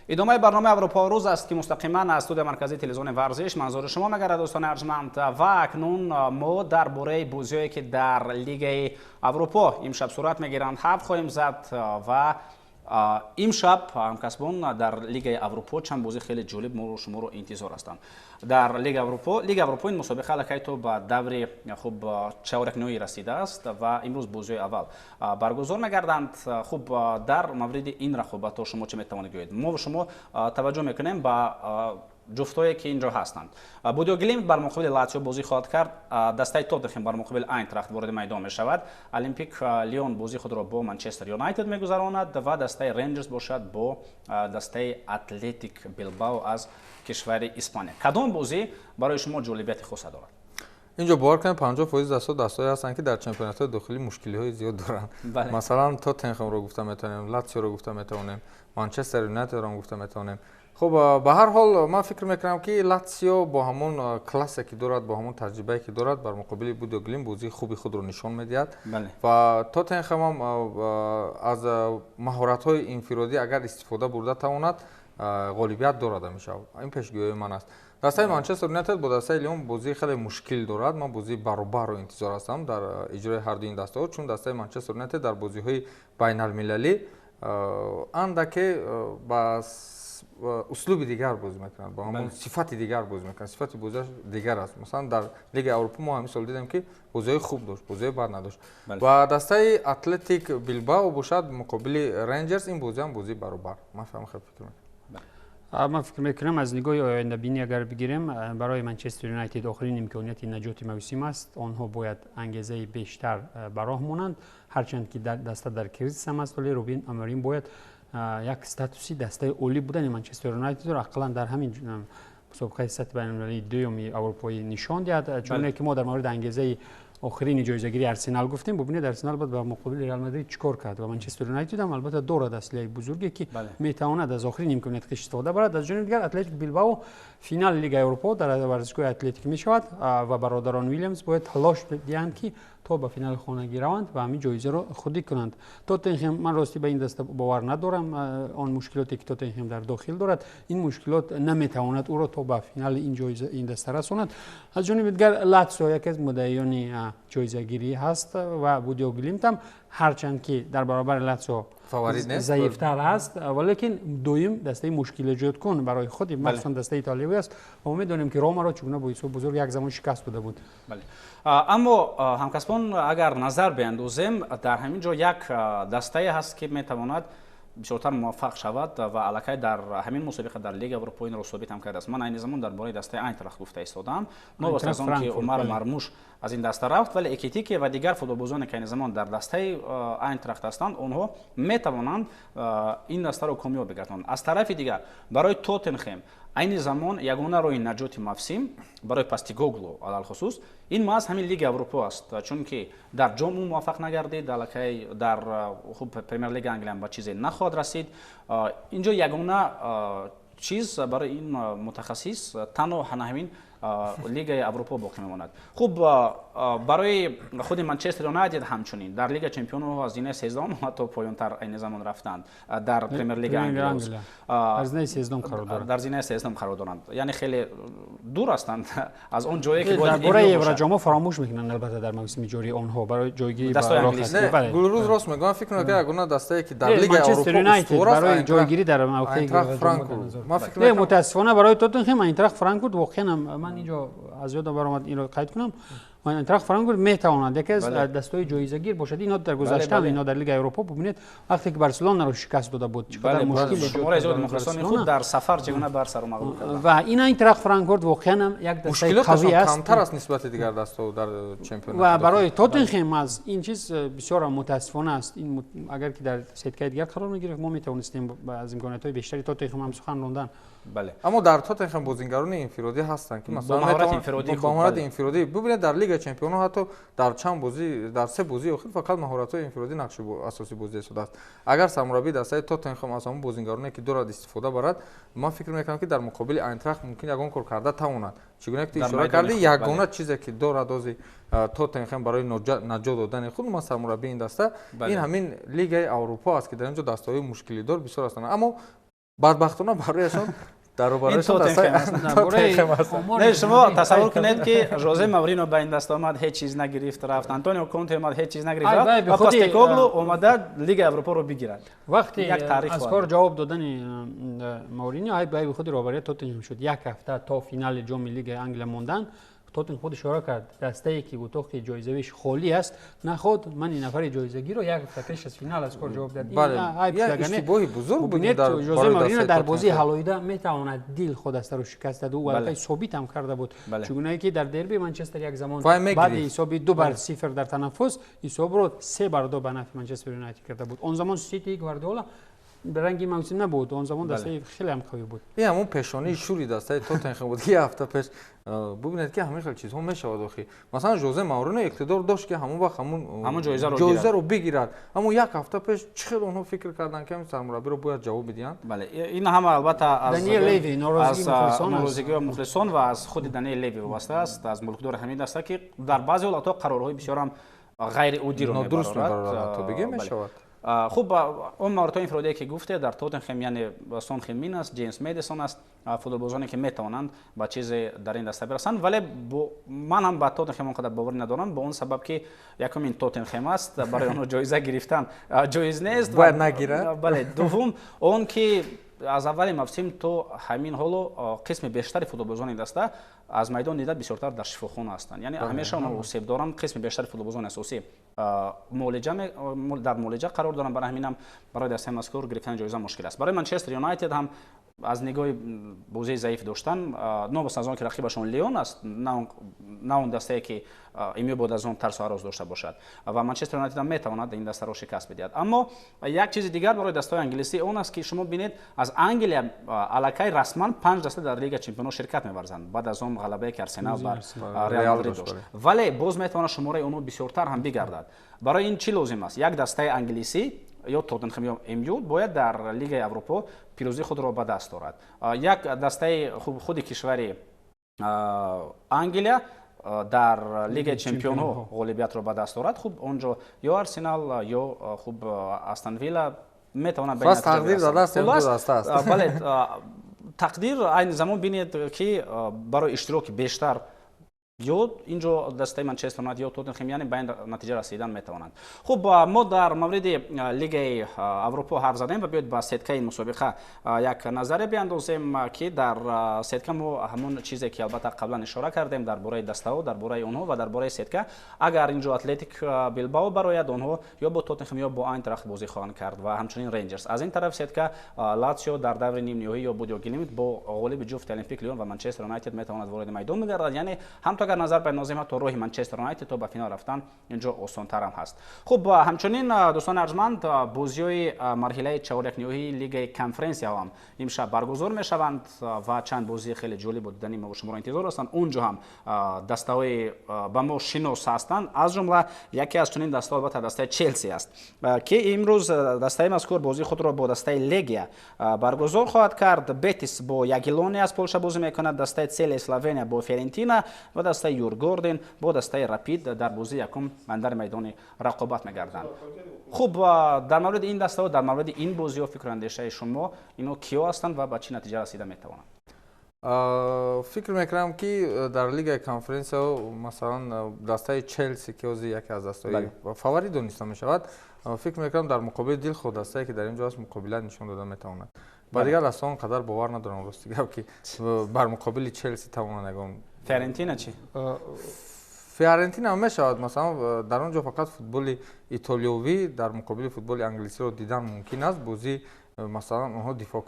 ادامه برنامه اروپا روز است که مستقیما از استودیو مرکزی تلویزیون ورزش منظور شما می‌گردد دوستان ارجمند. و اکنون ما درباره بازی‌هایی که در لیگ اروپا امشب صورت می‌گیرند حرف خواهیم زد و امشب همکسبان در لیگ اروپا چند بازی خیلی جالب ما رو شما رو انتظار هستند. در لیگ اروپا این مسابقه لکه تو به دور خوب چهارک نهایی رسیده است و امروز بازی اول برگزار می‌گردند. خوب در مورد این رقابت شما چه می‌توانید گویید؟ ما شما توجه می‌کنیم به جفتایی که اینجا هستند. بودو گلیمت بر مقابل لاتزیو بازی خواهد کرد. دسته توتنهام بر مقابل آینتراخت وارد میدان می‌شود. المپیک لیون بازی خود را با منچستر یونایتد می‌گذراند و دسته رنجرز باشد با دسته اتلتیک بیلبائو از کشور اسپانیا. کدام بازی برای شما جالبیت خاص دارد؟ اینجا باور کنید 50% دستایی هستند که در چمپیونات داخلی مشکلی‌های زیاد دارند. مثلا توتنهام رو گفتم میتونیم، لاتزیو رو گفتم میتونیم، منچستر یونایتد رو گفتم میتونیم. خب به هر حال من فکر میکنم که لاتزیو با همون کلاسی که دارد، با همون تجربه‌ای که دارد بر مقابل بودو گلیم بازی خوبی خود رو نشان میدهد. و توتنهام از مهارت‌های انفرادی اگر استفاده برده تواند غالبیت دارد میشه. این پیشگویی من است. دسته منچستر یونایتد با دسته لیون بازی خیلی مشکل دارد. من بازی برابر رو انتظار هستم در اجرای هر دو این دسته، چون دسته منچستر یونایتد در بازی‌های بین‌المللی اندکی با اسلوب دیگر بازی میکنن، با همون صفت دیگر بازی میکنن، صفت بازیش دیگر است. مثلا در لیگ اروپا ما همین دیدیم که بازی خوب داشت، بازی بد نداشت. و دسته اتلتیک بیلبائو باشد مقابل رنجرز، این بازی هم بازی برابر. من فکر میکنم من فکر میکنم از نگاه آینده بینی اگر بگیریم برای منچستر یونایتد آخرین امکانیت نجات موسم است. آنها باید انگیزه بیشتر براه مونند، هرچند که دسته در کریزیس هم است، ولی روبن آموریم باید یک استاتوسی دسته اولی بودن منچستر یونایتد را اقلا در همین مسابقه سطح بین‌المللی دومی اروپایی نشان دهد. چون که ما در مورد انگیزه آخرین جایزه‌گیری ارسنال گفتیم، ببینید ارسنال باید با مقابل ریال مادرید چیکار کرد و منچستر یونایتد هم البته دارد اصلی بزرگی که میتواند از آخرین امکانیت استفاده برد. از جانب دیگر اتلتیک بیلبائو فینال لیگ اروپا در ورزشگاه اتلتیک میشود و برادران ویلیامز باید تلاش دهند که تا به فینال خانگی روند و همین جایزه را خودی کنند. توتنهام من راستی به این دسته باور ندارم. آن مشکلاتی که توتنهام در داخل دارد، این مشکلات نمیتواند او را تا به فینال این جایزه این دسته رساند. از جانب دیگر لاتزیو یکی از مدعیان جایزه گیری هست و بودو گلیمت هم هرچند که در برابر لاتزیو ضعیفتر است، ولیکن دویم دسته مشکل ایجاد کن برای خود مخصوصا دسته ایتالیایی است و ما میدونیم که روما را چگونه با بزرگ یک زمان شکست داده بود. اما همکسبان اگر نظر بیندازیم در همین جا یک دسته هست که میتواند بسیارتر موفق شود و علاقه در همین مسابقه در لیگ اروپا این رو ثابت هم کرده است. من این زمان درباره دسته آینتراخت گفته ایستادم. ما از آن که عمر مرموش از این دسته رفت، ولی اکیتیک و دیگر فوتبالبازان که این زمان در دسته آینتراخت هستند اونها میتوانند این دسته رو کامیاب بگردانند. از طرف دیگر برای توتنهام این زمان یگانه روی نجات موسم برای پاستیگوگلو علل خصوص این محض همین لیگ اروپا است، چون که در جام موفق نگردید، در خوب پرمیر لیگ انگلیس با چیزی نخواهد رسید. اینجا یگانه چیز برای این متخصص تنها همین لیگ اروپا باقی میماند. خوب برای خود منچستر یونایتد همچنین در لیگ چمپیون‌ها از زینه 13 حتی پایان‌تر این زمان رفتند در پرمیر لیگ انگلیس از زینه 13 قرار دارند، در زینه 13 قرار دارند، یعنی خیلی دور هستند از اون جایی که باید درباره اورجام فراموش میکنن. البته در موسم جاری آنها برای جایگیری دسته انگلیس گلروز راست میگن. فکر کنم که اگه دسته که در لیگ اروپا برای جایگیری در موقعی ما فکر متاسفانه برای توتنهام اینتراخت فرانکفورت واقعا من اینجا از یادم برآمد این رو قید کنم، اینتراخت فرانکفورت میتواند یکی از دستای جایزه گیر باشد. اینا در گذشته اینا در لیگ اروپا ببینید وقتی که بارسلونا رو شکست داده بود چقدر مشکل شماره زیاد مخلصان خود در سفر چگونه بارسا رو مغلوب کرد. و این اینتراخت فرانکفورت واقعا هم یک دسته قوی است، کمتر است نسبت دیگر دستا در چمپیونات. و برای توتنهام از این چیز بسیار متاسفانه است. این اگر که در سیتکای دیگر قرار میگرفت ما میتونستیم از امکانات‌های بیشتری توتنهام هم سخن راندن. اما در توتنهام بازیگران انفرادی هستند که مثلا با مهارت انفرادی ببینید در لیگ چمپیون‌ها حتی در چند بازی در سه بازی اخیر فقط مهارت‌های انفرادی نقش اساسی بازی شده است. اگر سرمربی دسته توتنهام از همون بازیگرانی که دارد استفاده برد، من فکر می‌کنم که در مقابل آینتراخت ممکن یگان کار کرده تواند. چگونه که اشاره کردی یگانه چیزی که دارد از توتنهام برای نجات دادن خود ما سرمربی این دسته این همین لیگ اروپا است که در اینجا دسته‌های مشکلی دار بسیار هستند. اما بدبختانه برایشان دربارهشون نه شما تصور کنید که ژوزه مورینو به این دست آمد هیچ چیز نگرفت رفت آنتونیو کونته اومد هیچ چیز نگرفت رفت و پوستکوگلو اومد لیگ اروپا رو بگیرد وقتی از کار جواب دادن مورینیو های به خود روبرای توتنهام شد یک هفته تا فینال جام لیگ انگلیس موندن توتنهام خود اشاره کرد دسته‌ای که گفتم که جایزه‌اش خالی است نه خود من این نفر جایزه‌گیر رو یک هفته پیش از فینال از کار جواب داد این اشتباهی بزرگ بود در ژوزه مورینیو در بازی هالویدا میتواند دیل خود است رو شکست داد و البته ثابت هم کرده بود چگونه که در دربی منچستر یک زمان بعد حساب 2-0 در تنفس حساب رو 3-2 به نفع منچستر یونایتد کرده بود اون زمان سیتی گواردیولا به رنگی موسم نبود اون زمان دسته خیلی هم قوی بود این همون پیشانی شوری دسته توتنهام بود یه هفته پیش ببینید که همین خیلی چیزها میشه آخی مثلا ژوزه مورینیو اقتدار داشت که همون وقت همون جایزه رو بگیرد اما یک هفته پیش چقدر اونها فکر کردن که این سرمربی رو باید جواب بدن بله این هم البته از دنیل لیوی ناراضگی مخلصان و از خود دنیل لیوی وابسته است از ملکدار همین دسته که در بعضی حالات قرارهای بسیار هم غیر عادی رو میبرد تو بگی میشود خوب اون مورد انفرادی که گفته در توتنهام یعنی سون خیمین است جیمز مدیسون است فوتبالبازانی که میتوانند با چیز در این دسته برسند ولی من هم با توتنهام اونقدر باور ندارم با اون سبب که یکم این توتنهام است برای اون جایزه گرفتن جایز نیست باید نگیرد بله دوم اون که از اول موسم تو همین حالو قسم بیشتری فوتبالبازان دسته از میدان دیده بسیارتر در شفاخانه هستند یعنی همیشه اون اصیب دارن قسم بیشتر فوتبالبازان اساسی در معالجه قرار دارن برای همین هم برای دسته مذکور گرفتن جایزه مشکل است برای منچستر یونایتد هم از نگاه بازی ضعیف داشتن نوبت از آن که رقیبشون لیون است نه اون دسته که ایمی بود از اون ترس و هراس داشته باشد و منچستر یونایتد هم میتواند این دسته رو شکست بدهد اما یک چیز دیگر برای دسته انگلیسی اون است که شما ببینید از انگلیس الکی رسما 5 دسته در لیگ چمپیونها شرکت می‌ورزند بعد از اون غلبه که آرسنال بر ریال مادرید داشت ولی باز میتواند شماره اونو بسیارتر هم بگردد برای این چی لازم است یک دسته انگلیسی یا توتنهام یا امیو باید در لیگ اروپا پیروزی خود را به دست دارد یک دسته خود کشور انگلیا در لیگ چمپیون ها غالبیت را به دست دارد خوب اونجا یا آرسنال یا خوب استون ویلا میتونن به نتیجه تقدیر داده است بله تقدیر این زمان ببینید که برای اشتراک بیشتر یا اینجا دسته منچستر یونایتد یا توتنهام یعنی به این نتیجه رسیدن میتوانند خب ما در مورد لیگ اروپا حرف زدیم و بیاید با سدکه این مسابقه یک نظر بیاندازیم که در سدکه ما همون چیزی که البته قبلا اشاره کردیم درباره دسته ها درباره اونها و درباره سدکه اگر اینجا اتلتیک بیلبائو برآید اونها یا با توتنهام یا با آینتراخت بازی خواهند کرد و همچنین رنجرز از این طرف سدکه لاتزیو در دور نیم نهایی یا بودو گلیمت با غالب جفت المپیک لیون و منچستر یونایتد میتواند وارد میدان بگردد یعنی هم اگر نظر بندازیم تا روح منچستر یونایتد تو به فینال رفتن اینجا آسان‌تر هم هست خب همچنین دوستان ارجمند بازی‌های مرحله چهارک نهایی لیگ کنفرانس هم امشب برگزار میشوند و چند بازی خیلی جالب بود دنی ما شما را انتظار هستند اونجا هم دسته‌های با ما شناس هستند از جمله یکی از چنین دسته البته دسته چلسی است که امروز دسته مذکور بازی خود را با دسته لیگیا برگزار خواهد کرد بتیس با یاگیلونی از پولشا بازی میکند دسته سل اسلوونیا با فیورنتینا و دسته یورگوردن با دسته رپید در بازی یکم در میدان رقابت میگردند خوب در مورد این دسته و در مورد این بازی و فکر اندیشه شما اینا کیا هستند و به چه نتیجه رسیده میتوانند فکر میکنم که در لیگ کنفرانس مثلا دسته چلسی که یکی از دسته‌های فاوریت دانسته میشود فکر میکنم در مقابل دیل خود دسته که در اینجا است مقابله نشون داده میتواند و دیگر دسته اون قدر باور ندارم راستی که بر مقابل چلسی تواند نگم فیورنتینا چی فیورنتینا میشود مثلا در اونجا فقط فوتبال ایتالیایی در مقابل فوتبال انگلیسی رو دیدن ممکن است بازی مثلا اونها دفاع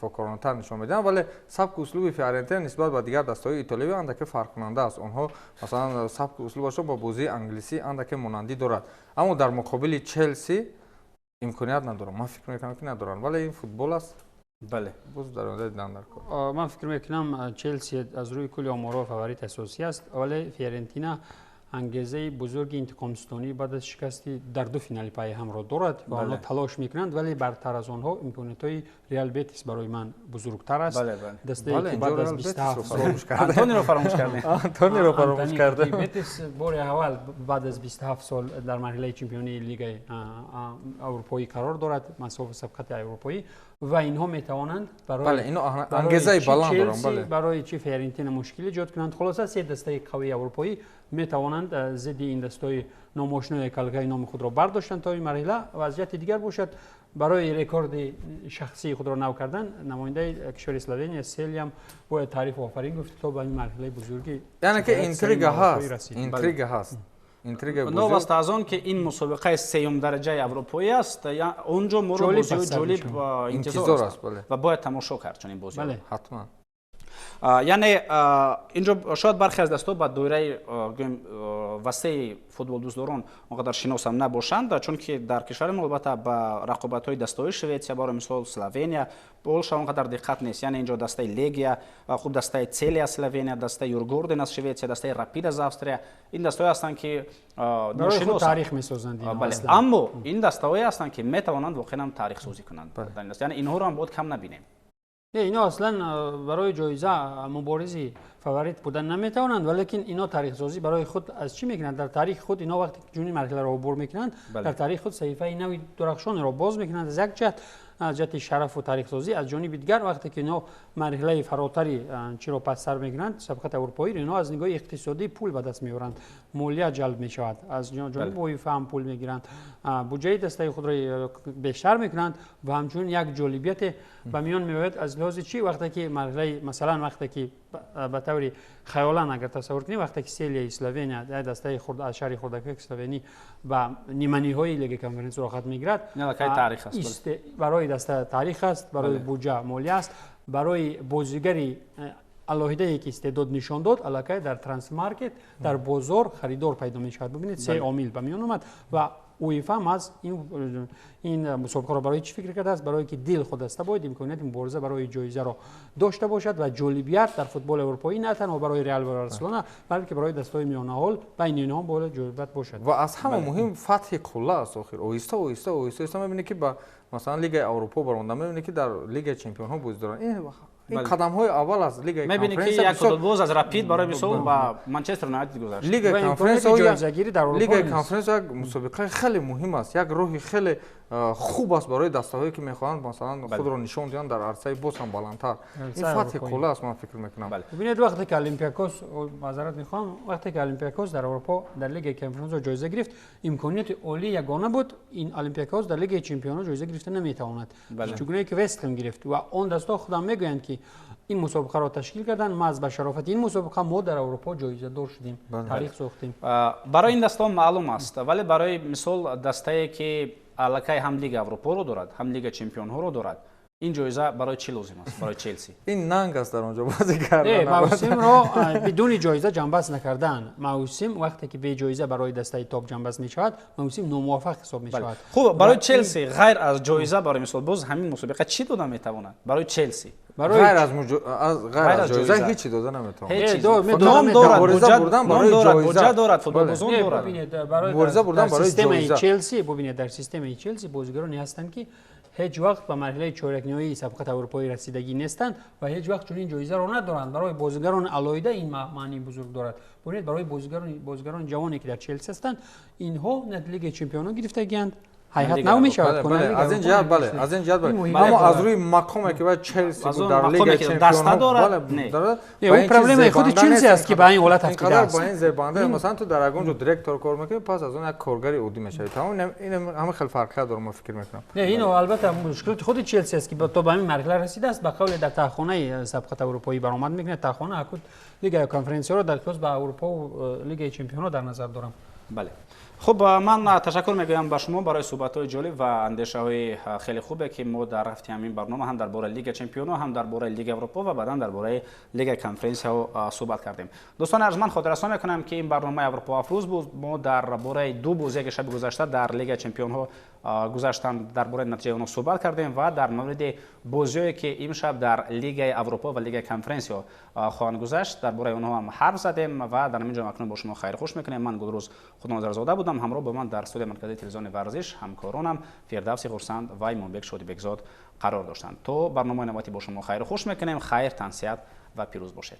کننده نشون میدن ولی سبک اسلوب فیورنتینا نسبت به دیگر دسته‌های ایتالیایی اندک فرق کننده است اونها مثلا سبک اسلوبشون با بازی انگلیسی اندک مانندی دارد اما در مقابل چلسی امکانیت ندارم من فکر میکنم که ندارن ولی این فوتبال است بله باز در اون دیدن در کار من فکر میکنم چلسی از روی کلی آمارها فاوریت اساسی است ولی فیورنتینا انگیزه بزرگ انتقام ستانی بعد از شکستی در دو فینال پای هم را دارد و آنها تلاش میکنند ولی برتر از آنها امکانیت‌های ریال بتیس برای من بزرگتر است دسته که بعد از 27 سال آنتونی رو فراموش کرده بتیس بار اول بعد از 27 سال در مرحله چمپیونی لیگ اروپایی قرار دارد مسابقه سبقت اروپایی و اینها میتوانند بله اینو انگیزه بالا دارن بله برای چی فیورنتینا مشکل ایجاد کنند. خلاصه سه دسته قوی اروپایی میتوانند ضد این دسته ناماشنا کلگای نام خود را برداشتند تا این مرحله. وضعیت دیگر باشد برای رکورد شخصی خود را نو کردن نماینده کشور اسلوونیا سلیام باید تعریف آفرین گفت تا به این مرحله بزرگی یعنی که اینتریگ هست نو است از آن که این مسابقه سوم درجه اروپایی است یا اونجا مرو بازی جالب انتظار است و باید تماشا کرد چون این بازی بله حتما. یعنی اینجا شاید برخی از دستا با دوره وسیع فوتبال دوستداران اونقدر شناس هم نباشند چون که در کشور ما البته با رقابت‌های دسته‌های شویتسیا برای مثال اسلوونیا پولشا اونقدر دقت نیست. یعنی اینجا دسته لیگیا خوب دسته چلیا اسلوونیا دسته یورگوردن از شویتسیا دسته رپید از استرالیا این دسته‌ها هستند که برای تاریخ می‌سازند اینا اما این دسته‌هایی هستند که می‌توانند واقعا هم تاریخ سازی کنند. یعنی اینها رو هم باید کم نبینیم. اینا اصلا برای جایزه مبارزی فاوریت بودن نمیتوانند ولیکن اینا تاریخ سازی برای خود از چی میکنند در تاریخ خود اینا وقتی جونی مرحله را عبور میکنند در تاریخ خود صحیفه نوی درخشان را باز میکنند از یک جهت از جهت شرف و تاریخ سازی از جانب دیگر وقتی که اینا مرحله فراتری چی را پس سر میگیرند سبقت اروپایی اینا از نگاه اقتصادی پول به دست میارند مالیات جلب میشود از جانب اویفا هم پول میگیرند بودجه دسته خود را بیشتر میکنند و همچنین یک جالبیت به میان میآید از لحاظ چی وقتی که مرحله مثلا وقتی که به طور خیالا اگر تصور کنیم وقتی که سیلیا اسلوونیا در دسته خرد از شهر خردک اسلوونی و نیمانی های لیگ کنفرانس را ختم میگیرد تاریخ است برای دسته تاریخ است برای بودجه مالی است برای بازیگری الهیده ای که استعداد نشان داد علاقه در ترانسفر مارکت در بازار خریدار پیدا می شود. ببینید سه عامل به میان اومد و اویفا هم از این مسابقه را برای چی فکر کرده است برای که دیل خود است باید امکانیت مبارزه برای جایزه را داشته باشد و جالبیت در فوتبال اروپایی نه تنها برای رئال و بارسلونا بلکه برای دسته‌های میانه حال بین اینها باید جالبیت باشد و از همه مهم فتح کلا است آخر اویستا می‌بینید که با مثلا لیگ اروپا برونده می‌بینید که در لیگ چمپیون ها بازی دارن این قدم های اول از لیگ کنفرانس می‌بینید که یک فوتبال از رپید برای مثال با منچستر یونایتد گذشت. لیگ کنفرانس لیگ کنفرانس یک مسابقه خیلی مهم است یک راه خیلی خوب است برای دسته‌هایی که می‌خواهند مثلا خود را نشان دهند در عرصه باز هم بالاتر این فتح کلا است من فکر می‌کنم. ببینید وقتی که اولمپیاکوس معذرت می‌خوام وقتی که اولمپیاکوس در اروپا در لیگ کنفرانس جایزه گرفت امکانیت عالی یگانه بود این اولمپیاکوس در لیگ چمپیون‌ها جایزه گرفته نمی‌تواند چگونه که وست هم گرفت و اون دستا خودم میگویند که این مسابقه را تشکیل کردن ما از بشرافت این مسابقه ما در اروپا جایزه دار شدیم تاریخ ساختیم. برای این دستا معلوم است ولی برای مثال دسته‌ای که علاقه هم لیگ اروپا رو دارد هم لیگ چمپیون ها رو دارد این جایزه برای چی لازم است برای چلسی این ننگ است در اونجا بازی کردن موسم را بدون جایزه جنببست نکردن موسم وقتی که به جایزه برای دسته تاپ جنببست میشود موسم ناموفق حساب میشود. خوب برای چلسی غیر از جایزه برای مثال باز همین مسابقه چی داده میتواند برای چلسی غیر از جایزه هیچی داده نمیتواند نام دارد بودجه دارد فوتبال بازون دارد مبارزه بردن برای سیستم چلسی ببینید در سیستم چلسی بازیگرانی هستند که هیچ وقت به مرحله چهارک نهایی سبقت اروپایی رسیدگی نیستند و هیچ وقت چنین جایزه را ندارند. برای بازیگران علایده این معنی بزرگ دارد. ببینید برای بازیگران جوانی که در چلسی هستند اینها لیگ چمپیون‌ها گرفتگی‌اند هیئت نو میشود از این جهت از این جهت اما از روی مقامی که باید چلسی بود در لیگ چمپیون‌ها دارد اون پروبلم خود چلسی است که به این حالت افتاده است. با این زبانده مثلا تو در اونجا دایرکتور کار میکنی پس از اون یک کارگری عادی میشه تمام این همه خیلی فرق داره ما فکر میکنم. نه اینو البته مشکل خود چلسی است که تا به این مرحله رسیده است به قول در تخونه سبقت اروپایی برآمد میکنه تخونه اکود لیگ کنفرانس رو در کلاس با اروپا و لیگ چمپیون‌ها در نظر دارم. بله خب من تشکر میگویم به شما برای صحبت‌های جالب و اندیشه‌های خیلی خوبه که ما در رفت همین برنامه هم درباره لیگ چمپیون‌ها هم درباره لیگ اروپا و بعداً درباره لیگ کنفرانس ها صحبت کردیم. دوستان ارجمند خاطررسانی میکنم که این برنامه اروپا افروز بود. ما درباره دو بازی که شب گذشته در لیگ چمپیون‌ها گذاشتن درباره نتیجه اونها صحبت کردیم و در مورد بازی‌هایی که امشب در لیگ اروپا و لیگ کنفرانس ها خواهند گذشت درباره اونها هم حرف زدیم و در همینجا اکنون با شما خیر خوش میکنیم. من گلروز خودناظرزاده بودم همراه با من در استودیو مرکزی تلویزیون ورزش همکارانم فردوسی خورسند و ایمانبک شادی بگزاد قرار داشتند. تو برنامه نوبتی با شما خیر خوش میکنیم. خیر تنصیحت و پیروز باشید.